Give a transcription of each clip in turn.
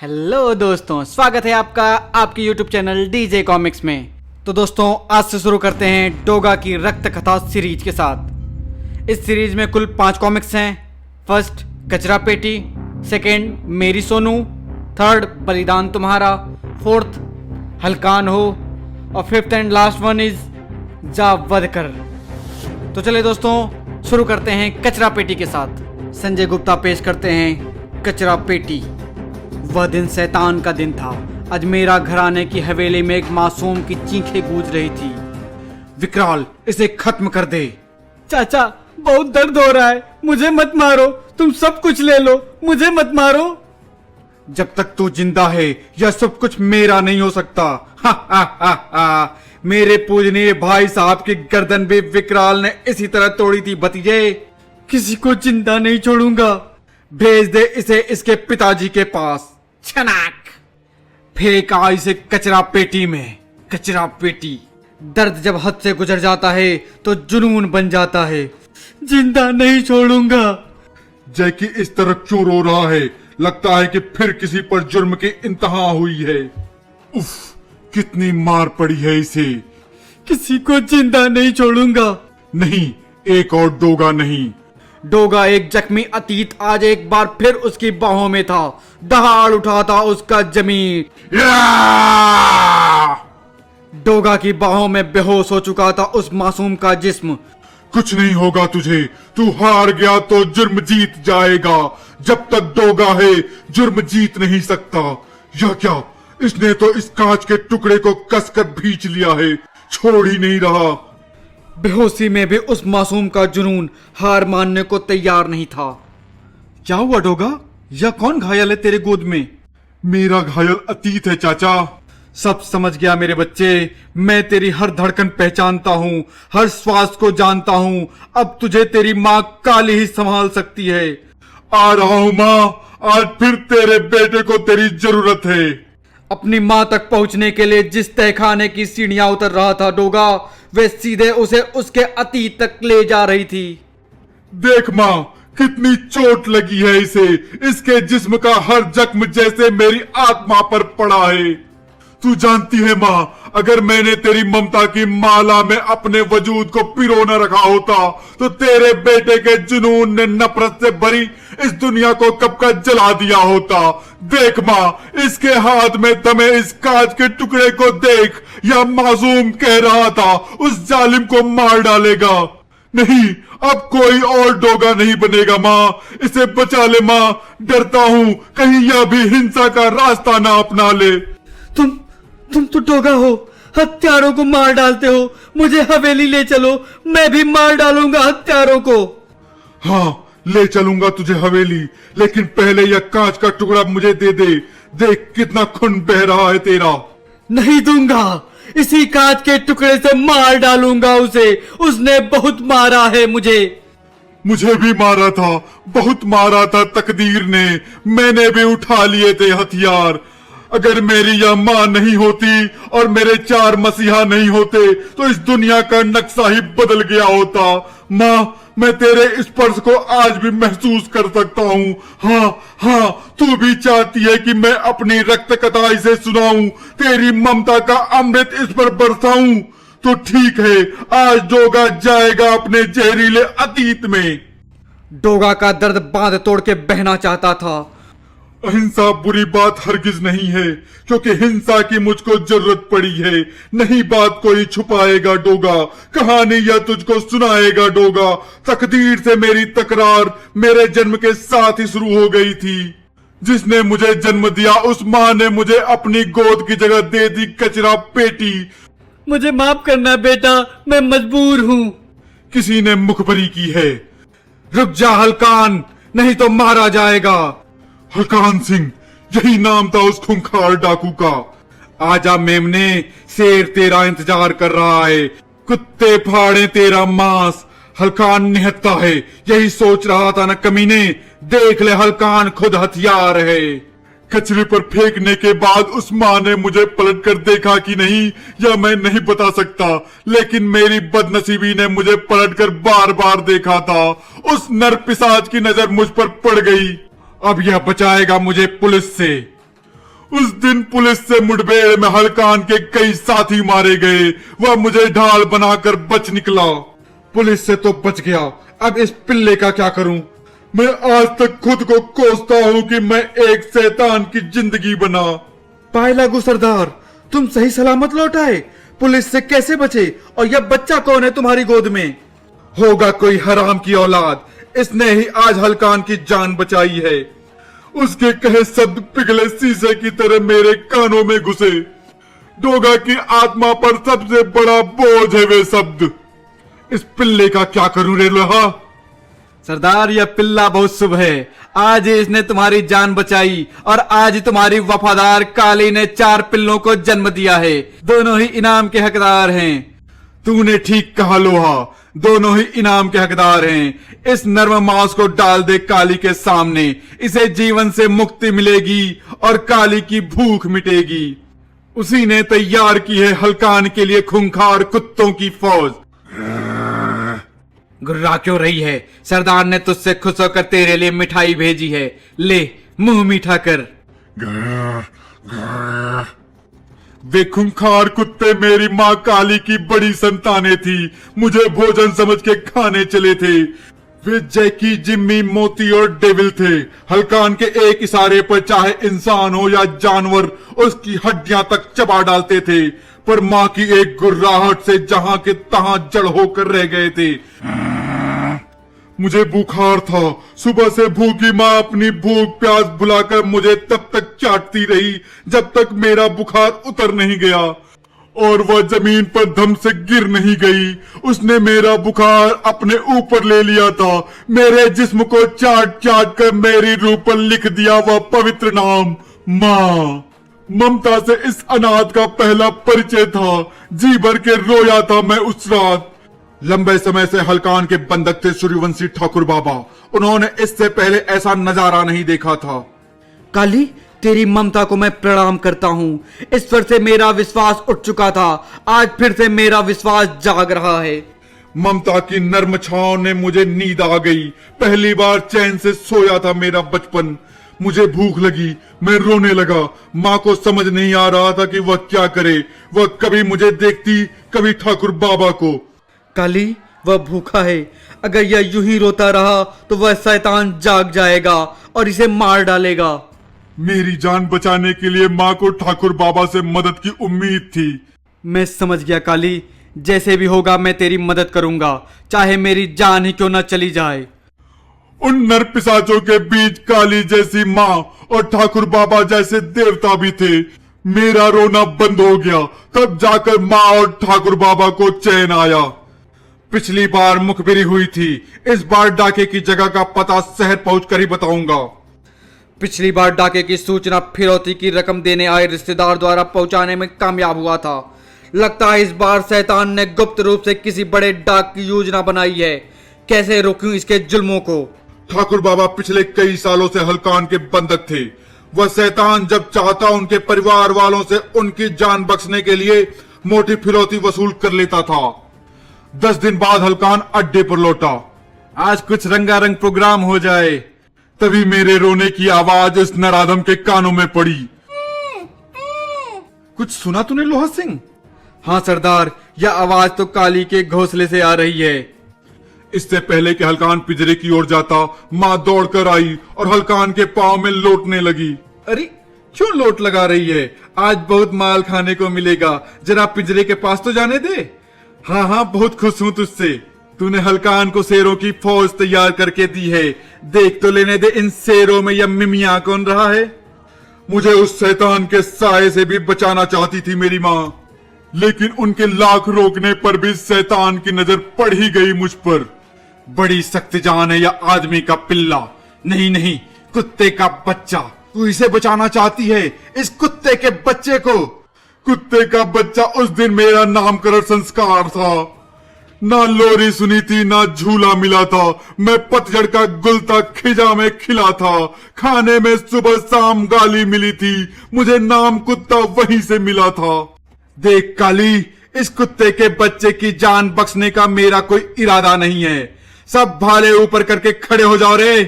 Hello दोस्तों, स्वागत है आपका आपके YouTube चैनल डीजे कॉमिक्स में। तो दोस्तों, आज से शुरू करते हैं डोगा की रक्त कथा सीरीज के साथ। इस सीरीज में कुल 5 कॉमिक्स हैं। फर्स्ट कचरा पेटी, सेकंड मेरी सोनू, थर्ड बलिदान तुम्हारा, फोर्थ हलकान हो और fifth and last one is जा वध कर। तो चले दोस्तों, शुरू करते हैं कचरा पेटी के साथ। संजय गुप्ता पेश करते हैं कचरा पेटी। वह दिन शैतान का दिन था। अजमेरा घराने की हवेली में एक मासूम की चीखें गूंज रही थी। विकराल, इसे खत्म कर दे। चाचा, बहुत दर्द हो रहा है, मुझे मत मारो, तुम सब कुछ ले लो, मुझे मत मारो। जब तक तू जिंदा है यह सब कुछ मेरा नहीं हो सकता। हा हा हा हा। मेरे पूजनीय भाई साहब की गर्दन भी विकराल ने इसी तरह तोड़ी थी भतीजे। किसी को जिंदा नहीं छोड़ूंगा। भेज दे इसे इसके पिताजी के पास। छनाक फेंका इसे कचरा पेटी में। कचरा पेटी। दर्द जब हद से गुजर जाता है तो जुनून बन जाता है। जिंदा नहीं छोड़ूंगा। जैकी इस तरह क्यों रो रहा है? लगता है कि फिर किसी पर जुर्म की इंतहा हुई है। उफ, कितनी मार पड़ी है इसे। किसी को जिंदा नहीं छोड़ूंगा। नहीं, एक और डोगा नहीं। डोगा एक जख्मी अतीत आज एक बार फिर उसकी बाहों में था। दहाड़ उठा था उसका जमीन। डोगा की बाहों में बेहोश हो चुका था उस मासूम का जिस्म। कुछ नहीं होगा तुझे। तू हार गया तो जुर्म जीत जाएगा। जब तक डोगा है जुर्म जीत नहीं सकता। यह क्या, इसने तो इस कांच के टुकड़े को कसकर भींच लिया है, छोड़ ही नहीं रहा। बेहोशी में भी उस मासूम का जुनून हार मानने को तैयार नहीं था। क्या हुआ डोगा? यह कौन घायल है तेरे गोद में? मेरा घायल अतीत है चाचा। सब समझ गया मेरे बच्चे। मैं तेरी हर धड़कन पहचानता हूँ, हर श्वास को जानता हूँ। अब तुझे तेरी माँ काली ही संभाल सकती है। आ रहा हूँ माँ, आज फिर तेरे बेटे को तेरी जरूरत है। अपनी माँ तक पहुँचने के लिए जिस तहखाने की सीढ़ियां उतर रहा था डोगा, वे सीधे उसे उसके अतीत तक ले जा रही थी। देख माँ, कितनी चोट लगी है इसे। इसके जिस्म का हर जख्म जैसे मेरी आत्मा पर पड़ा है। तू जानती है माँ, अगर मैंने तेरी ममता की माला में अपने वजूद को पिरो न रखा होता तो तेरे बेटे के जुनून ने नफरत से भरी इस दुनिया को कब का जला दिया होता। देख माँ, इसके हाथ में थमे इस कांच के टुकड़े को देख। यह मासूम कह रहा था उस जालिम को मार डालेगा। नहीं, अब कोई और डोगा नहीं बनेगा माँ। इसे बचा ले माँ, डरता हूँ कहीं यह भी हिंसा का रास्ता ना अपना ले। तुम तो डोगा हो, हत्यारों को मार डालते हो। मुझे हवेली ले चलो, मैं भी मार डालूंगा हत्यारों को। हाँ, ले चलूंगा तुझे हवेली, लेकिन पहले यह कांच का टुकड़ा मुझे दे दे। देख कितना खून बह रहा है तेरा। नहीं दूंगा। इसी कांच के टुकड़े से मार डालूंगा उसे। उसने बहुत मारा है मुझे। मुझे भी मारा था, बहुत मारा था तकदीर ने। मैंने भी उठा लिए थे हथियार। अगर मेरी यह माँ नहीं होती और मेरे 4 मसीहा नहीं होते तो इस दुनिया का नक्शा ही बदल गया होता। माँ, मैं तेरे स्पर्श को आज भी महसूस कर सकता हूँ। हाँ, तू भी चाहती है कि मैं अपनी रक्त कथा इसे सुनाऊं, तेरी ममता का अमृत इस पर बरसाऊं। तो ठीक है, आज डोगा जाएगा अपने जहरीले अतीत में। डोगा का दर्द बांध तोड़ के बहना चाहता था। अहिंसा बुरी बात हरगिज नहीं है, क्योंकि हिंसा की मुझको जरूरत पड़ी है। नहीं बात कोई छुपाएगा डोगा, कहानी यह तुझको सुनाएगा डोगा। तकदीर से मेरी तकरार मेरे जन्म के साथ ही शुरू हो गई थी। जिसने मुझे जन्म दिया उस माँ ने मुझे अपनी गोद की जगह दे दी कचरा पेटी। मुझे माफ करना बेटा, मैं मजबूर हूँ। किसी ने मुखबरी की है। रुक जा हलकान, नहीं तो मारा जाएगा। हलकान सिंह, यही नाम था उस खूंखार डाकू का। आजा मेमने, शेर तेरा इंतजार कर रहा है। कुत्ते फाड़े तेरा मांस। हलकान निहत्ता है, यही सोच रहा था ना कमीने। देख ले, हलकान खुद हथियार है। कचरे पर फेंकने के बाद उस माँ ने मुझे पलट कर देखा कि नहीं, यह मैं नहीं बता सकता, लेकिन मेरी बदनसीबी ने मुझे पलट कर बार बार देखा था। उस नर पिशाच की नजर मुझ पर पड़ गई। अब यह बचाएगा मुझे पुलिस से। उस दिन पुलिस से मुठभेड़ में हलकान के कई साथी मारे गए, वह मुझे ढाल बनाकर बच निकला। पुलिस से तो बच गया, अब इस पिल्ले का क्या करूं? मैं आज तक खुद को कोसता हूं कि मैं एक शैतान की जिंदगी बना। पाए लागू सरदार, तुम सही सलामत लौट आए। पुलिस से कैसे बचे? और यह बच्चा कौन है तुम्हारी गोद में? होगा कोई हराम की औलाद, इसने ही आज हलकान की जान बचाई है। उसके कहे शब्द पिघले शीशे की तरह मेरे कानों में घुसे। डोगा की आत्मा पर सबसे बड़ा बोझ है वे शब्द। इस पिल्ले का क्या करूं रे लोहा? सरदार, यह पिल्ला बहुत शुभ है। आज ही इसने तुम्हारी जान बचाई और आज ही तुम्हारी वफादार काली ने 4 पिल्लों को जन्म दिया है। दोनों ही इनाम के हकदार हैं। तूने ठीक कहा लोहा, दोनों ही इनाम के हकदार हैं। इस नर्म मांस को डाल दे काली के सामने, इसे जीवन से मुक्ति मिलेगी और काली की भूख मिटेगी। उसी ने तैयार की है हलकान के लिए खूंखार कुत्तों की फौज। गुर्रा क्यों रही है? सरदार ने तुझसे खुश होकर तेरे लिए मिठाई भेजी है, ले मुंह मीठा कर। वे खूंखार कुत्ते मेरी माँ काली की बड़ी संतानें थी, मुझे भोजन समझ के खाने चले थे। वे जैकी, जिम्मी, मोती और डेविल थे। हलकान के एक इशारे पर चाहे इंसान हो या जानवर उसकी हड्डियां तक चबा डालते थे, पर माँ की एक गुर्राहट से जहां के तहां जड़ होकर रह गए थे। मुझे बुखार था। सुबह से भूखी माँ अपनी भूख प्यास भुलाकर मुझे तब तक चाटती रही जब तक मेरा बुखार उतर नहीं गया और वह जमीन पर धम से गिर नहीं गई। उसने मेरा बुखार अपने ऊपर ले लिया था। मेरे जिस्म को चाट चाट कर मेरी रूह पर लिख दिया वह पवित्र नाम माँ। ममता से इस अनाथ का पहला परिचय था। जी भर के रोया था मैं उस रात। लंबे समय से हलकान के बंधक थे सूर्यवंशी ठाकुर बाबा। उन्होंने इससे पहले ऐसा नजारा नहीं देखा था। काली, तेरी ममता को मैं प्रणाम करता हूँ। ईश्वर से मेरा विश्वास उठ चुका था, आज फिर से मेरा विश्वास जाग रहा है। ममता की नर्म छांव ने मुझे नींद आ गई। पहली बार चैन से सोया था मेरा बचपन। मुझे भूख लगी, मैं रोने लगा। माँ को समझ नहीं आ रहा था कि वह क्या करे। वह कभी मुझे देखती, कभी ठाकुर बाबा को। काली, वह भूखा है। अगर यह यूं ही रोता रहा तो वह शैतान जाग जाएगा और इसे मार डालेगा। मेरी जान बचाने के लिए माँ को ठाकुर बाबा से मदद की उम्मीद थी। मैं समझ गया काली, जैसे भी होगा मैं तेरी मदद करूंगा, चाहे मेरी जान ही क्यों न चली जाए। उन नर पिशाचों के बीच काली जैसी माँ और ठाकुर बाबा जैसे देवता भी थे। मेरा रोना बंद हो गया। तब जाकर माँ और ठाकुर बाबा को चैन आया। पिछली बार मुखबिरी हुई थी, इस बार डाके की जगह का पता शहर पहुंचकर ही बताऊंगा। पिछली बार डाके की सूचना फिरौती की रकम देने आए रिश्तेदार द्वारा पहुंचाने में कामयाब हुआ था। लगता है इस बार शैतान ने गुप्त रूप से किसी बड़े डाक की योजना बनाई है। कैसे रोकूं इसके जुल्मों को? ठाकुर बाबा पिछले कई सालों से हलकान के बंधक थे। वह शैतान जब चाहता उनके परिवार वालों से उनकी जान बख्शने के लिए मोटी फिरौती वसूल कर लेता था। 10 दिन बाद हलकान अड्डे पर लौटा। आज कुछ रंगारंग प्रोग्राम हो जाए। तभी मेरे रोने की आवाज उस नराधम के कानों में पड़ी। कुछ सुना तूने लोहा सिंह? हाँ सरदार, यह आवाज तो काली के घोंसले से आ रही है। इससे पहले कि हलकान पिंजरे की ओर जाता, माँ दौड़कर आई और हलकान के पांव में लौटने लगी। अरे क्यों लोट लगा रही है? आज बहुत माल खाने को मिलेगा, जरा पिंजरे के पास तो जाने दे। हाँ हाँ, बहुत खुश हूँ तुझसे। तूने हलकान को शेरों की फौज तैयार करके दी है। देख तो लेने दे इन शेरों में यह मिमिया कौन रहा है। मुझे उस शैतान के साये से भी बचाना चाहती थी मेरी माँ, लेकिन उनके लाख रोकने पर भी शैतान की नजर पड़ ही गई मुझ पर। बड़ी सख्त जान है या आदमी का पिल्ला। नहीं नहीं, कुत्ते का बच्चा। तू इसे बचाना चाहती है, इस कुत्ते के बच्चे को। कुत्ते का बच्चा उस दिन मेरा नामकरण संस्कार था। ना लोरी सुनी थी, ना झूला मिला था। मैं पतझड़ का गुल था, खिजा में खिला था। खाने में सुबह शाम गाली मिली थी। मुझे नाम कुत्ता वहीं से मिला था। देख काली, इस कुत्ते के बच्चे की जान बख्शने का मेरा कोई इरादा नहीं है। सब भाले ऊपर करके खड़े हो जाओ रे।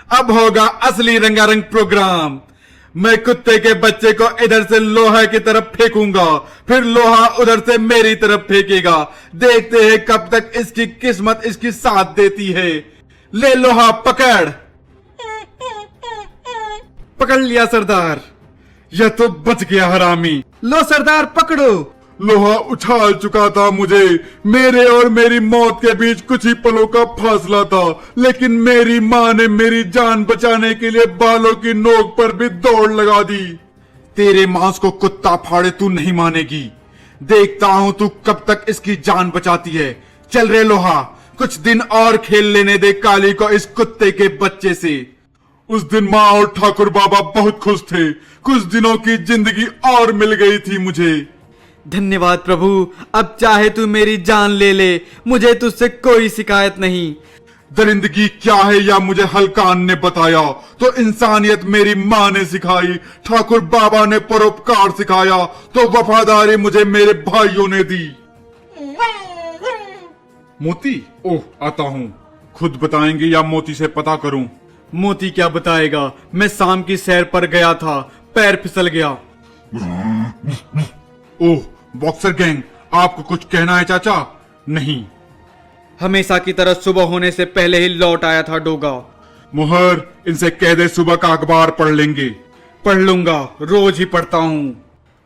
अब होगा असली रंगारंग प्रोग्राम। मैं कुत्ते के बच्चे को इधर से लोहा की तरफ फेंकूंगा, फिर लोहा उधर से मेरी तरफ फेंकेगा। देखते हैं कब तक इसकी किस्मत इसकी साथ देती है। ले लोहा पकड़। पकड़ लिया सरदार। यह तो बच गया हरामी। लो सरदार पकड़ो। लोहा उछाल चुका था मुझे। मेरे और मेरी मौत के बीच कुछ ही पलों का फासला था, लेकिन मेरी माँ ने मेरी जान बचाने के लिए बालों की नोक पर भी दौड़ लगा दी। तेरे मांस को कुत्ता फाड़े तू नहीं मानेगी। देखता हूं तू कब तक इसकी जान बचाती है। चल रे लोहा, कुछ दिन और खेल लेने दे काली को इस कुत्ते के बच्चे से। उस दिन माँ और ठाकुर बाबा बहुत खुश थे। कुछ दिनों की जिंदगी और मिल गई थी मुझे। धन्यवाद प्रभु, अब चाहे तू मेरी जान ले ले, मुझे तुझसे कोई शिकायत नहीं। दरिंदगी क्या है या मुझे हलकान ने बताया, तो इंसानियत मेरी माँ ने सिखाई। ठाकुर बाबा ने परोपकार सिखाया, तो वफादारी मुझे मेरे भाइयों ने दी। मोती, ओह आता हूँ। खुद बताएंगे या मोती से पता करूं? मोती क्या बताएगा, मैं शाम की सैर पर गया था, पैर फिसल गया। ओह बॉक्सर गैंग, आपको कुछ कहना है चाचा? नहीं। हमेशा की तरह सुबह होने से पहले ही लौट आया था डोगा। मुहर, इनसे कह दे सुबह का अखबार पढ़ लेंगे। पढ़ लूंगा, रोज ही पढ़ता हूँ।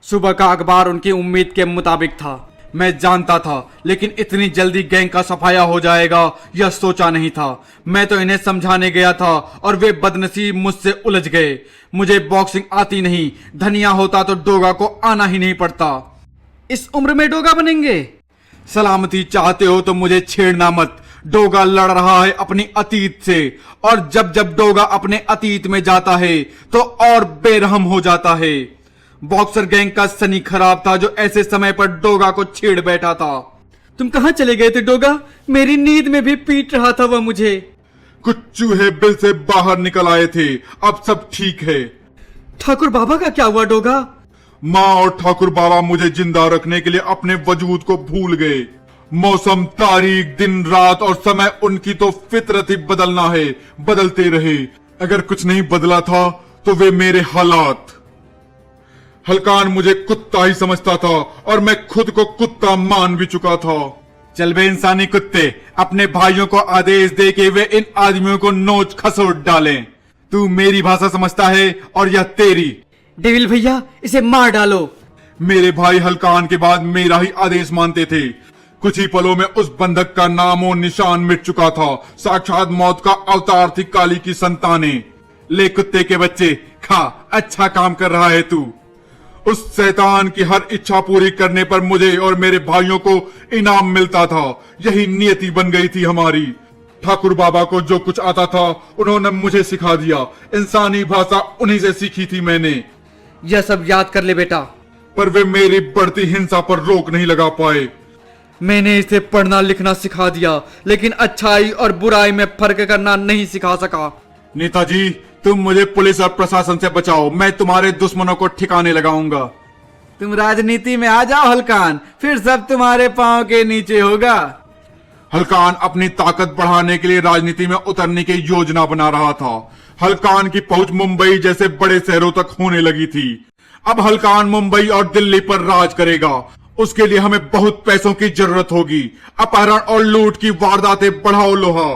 सुबह का अखबार उनकी उम्मीद के मुताबिक था। मैं जानता था, लेकिन इतनी जल्दी गैंग का सफाया हो जाएगा यह सोचा नहीं था। मैं तो इन्हें समझाने गया था और वे बदनसीब मुझसे उलझ गए। मुझे बॉक्सिंग आती नहीं, धनिया होता तो डोगा को आना ही नहीं पड़ता। इस उम्र में डोगा बनेंगे? सलामती चाहते हो तो मुझे छेड़ना मत। डोगा लड़ रहा है अपनी अतीत से, और जब जब डोगा अपने अतीत में जाता है तो और बेरहम हो जाता है। बॉक्सर गैंग का सनी खराब था जो ऐसे समय पर डोगा को छेड़ बैठा था। तुम कहां चले गए थे डोगा? मेरी नींद में भी पीट रहा था वह मुझे। कुछ चूहे बिल से बाहर निकल आए थे, अब सब ठीक है। ठाकुर बाबा का क्या हुआ डोगा? माँ और ठाकुर बाबा मुझे जिंदा रखने के लिए अपने वजूद को भूल गए। मौसम, तारीख, दिन रात और समय, उनकी तो फितरत ही बदलना है, बदलते रहे। अगर कुछ नहीं बदला था तो वे मेरे हालात। हलकान मुझे कुत्ता ही समझता था और मैं खुद को कुत्ता मान भी चुका था। चल बे इंसानी कुत्ते, अपने भाइयों को आदेश दे के वे इन आदमियों को नोच खसोट डालें। तू मेरी भाषा समझता है और यह तेरी। डेविल भैया, इसे मार डालो। मेरे भाई हलकान के बाद मेरा ही आदेश मानते थे। कुछ ही पलों में उस बंधक का नामो निशान मिट चुका था। साक्षात मौत का अवतार थी काली की संतानें। ले कुत्ते के बच्चे, खा, अच्छा काम कर रहा है तू। उस शैतान की हर इच्छा पूरी करने पर मुझे और मेरे भाइयों को इनाम मिलता था। यही नियति बन गई थी हमारी। ठाकुर बाबा को जो कुछ आता था उन्होंने मुझे सिखा दिया। इंसानी भाषा उन्हीं से सीखी थी मैंने। यह सब याद कर ले बेटा। पर वे मेरी बढ़ती हिंसा पर रोक नहीं लगा पाए। मैंने इसे पढ़ना लिखना सिखा दिया, लेकिन अच्छाई और बुराई में फर्क करना नहीं सिखा सका। नेताजी, तुम मुझे पुलिस और प्रशासन से बचाओ, मैं तुम्हारे दुश्मनों को ठिकाने लगाऊंगा। तुम राजनीति में आ जाओ हलकान, फिर सब तुम्हारे पांव के नीचे होगा। हलकान अपनी ताकत बढ़ाने के लिए राजनीति में उतरने की योजना बना रहा था। हलकान की पहुंच मुंबई जैसे बड़े शहरों तक होने लगी थी। अब हलकान मुंबई और दिल्ली पर राज करेगा। उसके लिए हमें बहुत पैसों की जरूरत होगी। अपहरण और लूट की वारदातें बढ़ाओ लोहा।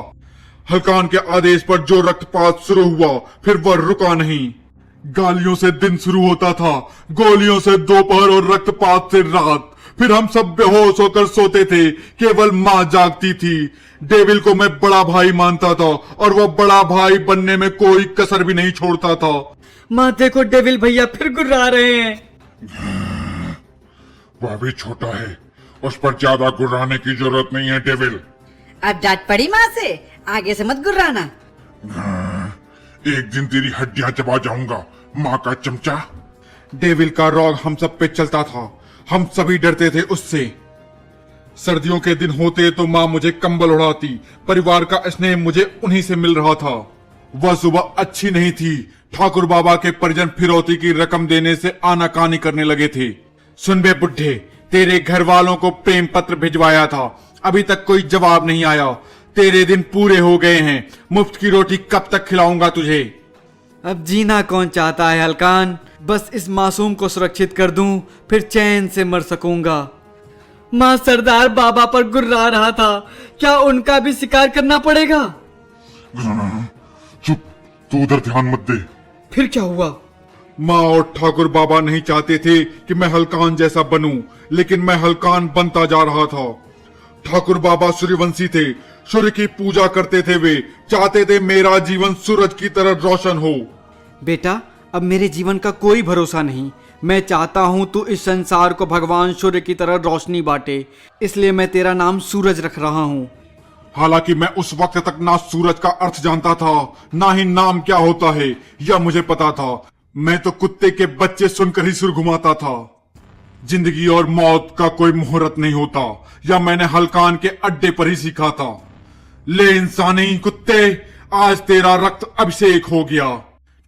हलकान के आदेश पर जो रक्तपात शुरू हुआ, फिर वह रुका नहीं। गालियों से दिन शुरू होता था, गोलियों से दोपहर और रक्तपात से रात। फिर हम सब बेहोश होकर सोते थे, केवल माँ जागती थी। डेविल को मैं बड़ा भाई मानता था और वह बड़ा भाई बनने में कोई कसर भी नहीं छोड़ता था। माँ देखो, डेविल भैया फिर गुर्रा रहे हैं। वह भी छोटा है, उस पर ज्यादा गुर्राने की जरूरत नहीं है डेविल। अब डांट पड़ी माँ से, आगे से मत गुर्राना। एक दिन तेरी हड्डियां चबा जाऊंगा, माँ का चमचा। डेविल का रौब हम सब पे चलता था। हम सभी डरते थे उससे। सर्दियों के दिन होते तो माँ मुझे कंबल उड़ाती। परिवार का स्नेह मुझे उन्हीं से मिल रहा था। वह सुबह अच्छी नहीं थी। ठाकुर बाबा के परिजन फिरौती की रकम देने से आनाकानी करने लगे थे। सुन बे बुढ़े, तेरे घर वालों को प्रेम पत्र भिजवाया था, अभी तक कोई जवाब नहीं आया। तेरे दिन पूरे हो गए हैं। मुफ्त की रोटी कब तक खिलाऊंगा तुझे? अब जीना कौन चाहता है हलकान? बस इस मासूम को सुरक्षित कर दूं, फिर चैन से मर सकूंगा। माँ सरदार बाबा पर गुर्रा रहा था, क्या उनका भी शिकार करना पड़ेगा? चुप, तू उधर ध्यान मत दे। फिर क्या हुआ? माँ और ठाकुर बाबा नहीं चाहते थे कि मैं हलकान जैसा बनूं, लेकिन मैं हलकान बनता जा रहा था। ठाकुर बाबा सूर्यवंशी थे, सूर्य की पूजा करते थे। वे चाहते थे मेरा जीवन सूरज की तरह रोशन हो। बेटा, अब मेरे जीवन का कोई भरोसा नहीं। मैं चाहता हूं तू इस संसार को भगवान सूर्य की तरह रोशनी बांटे, इसलिए मैं तेरा नाम सूरज रख रहा हूं। हालांकि मैं उस वक्त तक ना सूरज का अर्थ जानता था, ना ही नाम क्या होता है यह मुझे पता था। मैं तो कुत्ते के बच्चे सुनकर ही सुर घुमाता था। जिंदगी और मौत का कोई मुहूर्त नहीं होता, यह मैंने हलकान के अड्डे पर ही सीखा था। ले इंसानी कुत्ते, आज तेरा रक्त अभिषेक हो गया।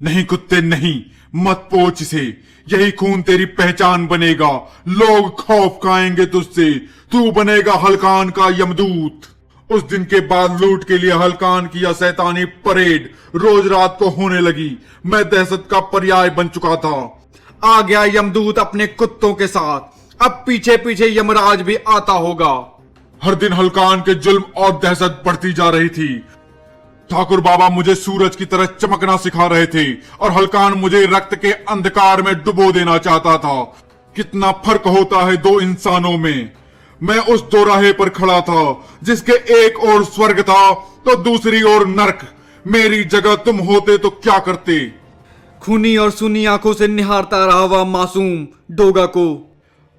नहीं कुत्ते नहीं, मत पोछ इसे, यही खून तेरी पहचान बनेगा। लोग खौफ खाएंगे तुझसे, तू बनेगा हलकान का यमदूत। उस दिन के बाद लूट के लिए हलकान की यह शैतानी परेड रोज रात को होने लगी। मैं दहशत का पर्याय बन चुका था। आ गया यमदूत अपने कुत्तों के साथ, अब पीछे पीछे यमराज भी आता होगा। हर दिन हलकान के जुल्म और दहशत बढ़ती जा रही थी। ठाकुर बाबा मुझे सूरज की तरह चमकना सिखा रहे थे और हलकान मुझे रक्त के अंधकार में डुबो देना चाहता था। कितना फर्क होता है दो इंसानों में। मैं उस दोराहे पर खड़ा था जिसके एक ओर स्वर्ग था तो दूसरी ओर नरक। मेरी जगह तुम होते तो क्या करते? खूनी और सुनी आंखों से निहारता रहा वह मासूम डोगा को।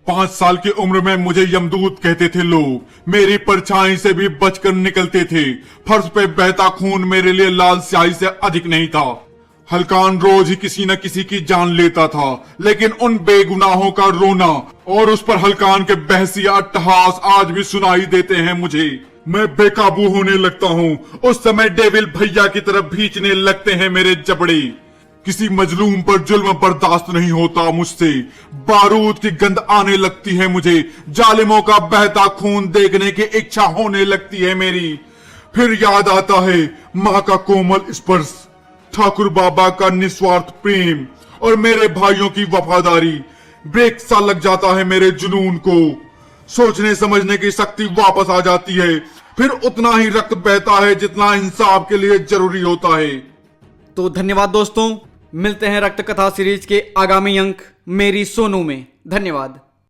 5 साल की उम्र में मुझे यमदूत कहते थे लोग। मेरी परछाई से भी बचकर निकलते थे। फर्श पे बहता खून मेरे लिए लाल स्याही से अधिक नहीं था। हलकान रोज ही किसी न किसी की जान लेता था, लेकिन उन बेगुनाहों का रोना और उस पर हलकान के बहसिया अट्टहास आज भी सुनाई देते हैं मुझे। मैं बेकाबू होने लगता हूँ। उस समय डेविल भैया की तरफ भींचने लगते हैं मेरे जबड़े। किसी मजलूम पर जुल्म बर्दाश्त नहीं होता मुझसे। बारूद की गंध आने लगती है मुझे। जालिमों का बहता खून देखने की इच्छा होने लगती है मेरी। फिर याद आता है माँ का कोमल स्पर्श, ठाकुर बाबा का निस्वार्थ प्रेम और मेरे भाइयों की वफादारी। ब्रेक सा लग जाता है मेरे जुनून को। सोचने समझने की शक्ति वापस आ जाती है। फिर उतना ही रक्त बहता है जितना इंसाफ के लिए जरूरी होता है। तो धन्यवाद दोस्तों, मिलते हैं रक्त कथा सीरीज के आगामी अंक मेरी सोनू में। धन्यवाद।